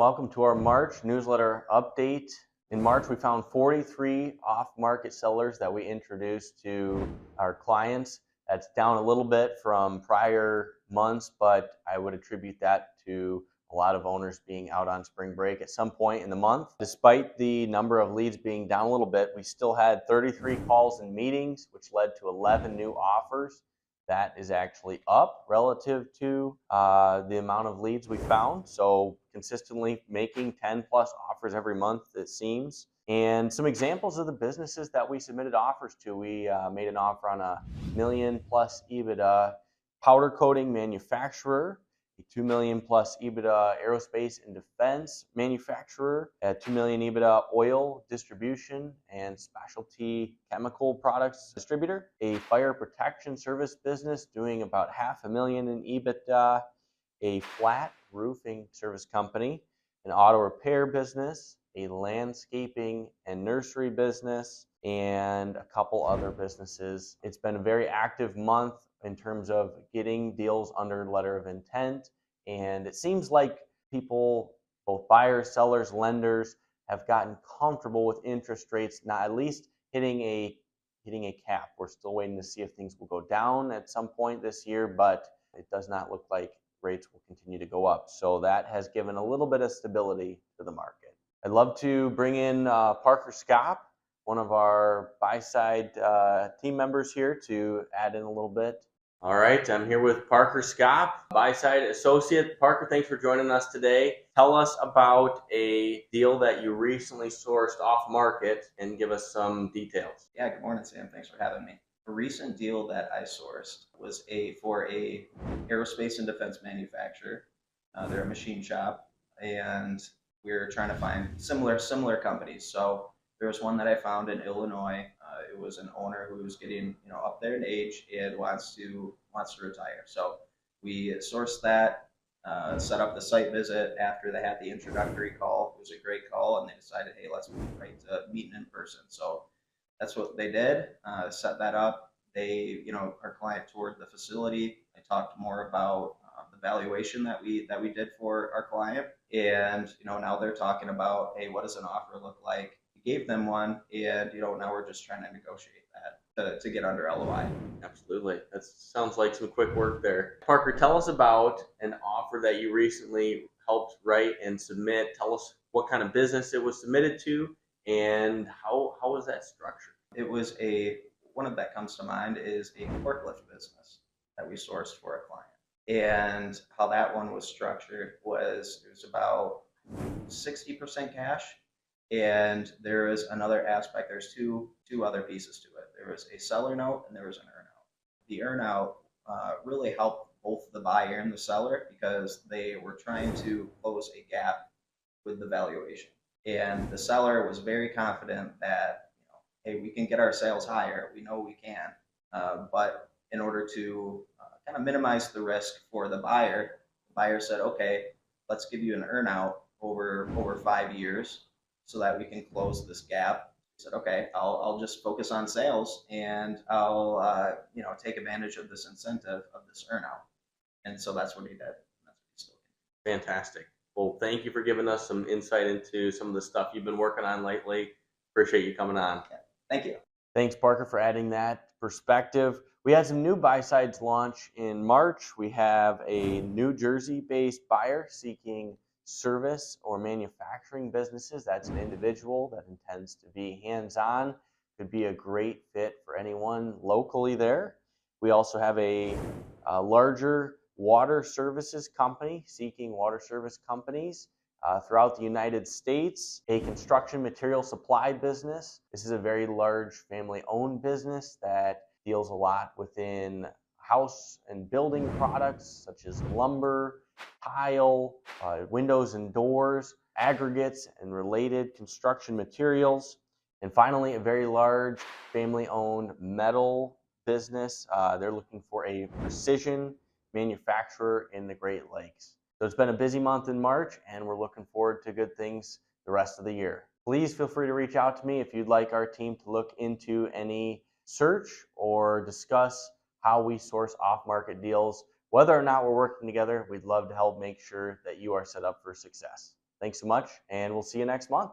welcome to our March newsletter update. In March, we found 43 off-market sellers that we introduced to our clients. That's down a little bit from prior months, but I would attribute that to a lot of owners being out on spring break at some point in the month. Despite the number of leads being down a little bit, we still had 33 calls and meetings, which led to 11 new offers. That is actually up relative to the amount of leads we found. So consistently making 10 plus offers every month, it seems. And some examples of the businesses that we submitted offers to. We made an offer on a $1 million plus EBITDA powder coating manufacturer, a $2 million plus EBITDA aerospace and defense manufacturer, a $2 million EBITDA oil distribution and specialty chemical products distributor, a fire protection service business doing about $500,000 in EBITDA, a flat roofing service company, an auto repair business, a landscaping and nursery business, and a couple other businesses. It's been a very active month in terms of getting deals under letter of intent. And it seems like people, both buyers, sellers, lenders, have gotten comfortable with interest rates, not at least hitting a cap. We're still waiting to see if things will go down at some point this year, but it does not look like rates will continue to go up. So that has given a little bit of stability to the market. I'd love to bring in Parker Scott, one of our buy-side team members here, to add in a little bit. All right, I'm here with Parker Scott, buy-side associate. Parker, thanks for joining us today. Tell us about a deal that you recently sourced off market and give us some details. Yeah, good morning, Sam. Thanks for having me. A recent deal that I sourced was for a aerospace and defense manufacturer. They're a machine shop, and we're trying to find similar companies. So there was one that I found in Illinois. It was an owner who was getting up there in age and wants to retire. So we sourced that, set up the site visit after they had the introductory call. It was a great call, and they decided, hey, let's move right to meeting in person. So that's what they did. Set that up. They, our client toured the facility. I talked more about the valuation that we did for our client, and now they're talking about, hey, what does an offer look like? Gave them one, and now we're just trying to negotiate that to get under LOI. Absolutely. That sounds like some quick work there. Parker, tell us about an offer that you recently helped write and submit. Tell us what kind of business it was submitted to and how was that structured? It was one that comes to mind is a forklift business that we sourced for a client. And how that one was structured was it was about 60% cash. And there is another aspect. There's two other pieces to it. There was a seller note and there was an earnout. The earnout really helped both the buyer and the seller because they were trying to close a gap with the valuation. And the seller was very confident that, hey, we can get our sales higher. We know we can. But in order to kind of minimize the risk for the buyer said, okay, let's give you an earnout over 5 years, so that we can close this gap. He said, okay, I'll just focus on sales and I'll take advantage of this incentive of this earnout. And so that's what he did. That's what he's still doing. Fantastic. Well, thank you for giving us some insight into some of the stuff you've been working on lately. Appreciate you coming on. Yeah, thank you. Thanks, Parker, for adding that perspective. We had some new buy-sides launch in March. We have a New Jersey-based buyer seeking service or manufacturing businesses. That's an individual that intends to be hands-on. Could be a great fit for anyone locally there. We also have a larger water services company seeking water service companies throughout the United States. A construction material supply business. This is a very large family-owned business that deals a lot within house and building products such as lumber, tile, windows and doors, aggregates and related construction materials. And finally, a very large family-owned metal business. They're looking for a precision manufacturer in the Great Lakes. So it's been a busy month in March, and we're looking forward to good things the rest of the year. Please feel free to reach out to me if you'd like our team to look into any search or discuss how we source off-market deals. Whether or not we're working together, we'd love to help make sure that you are set up for success. Thanks so much, and we'll see you next month.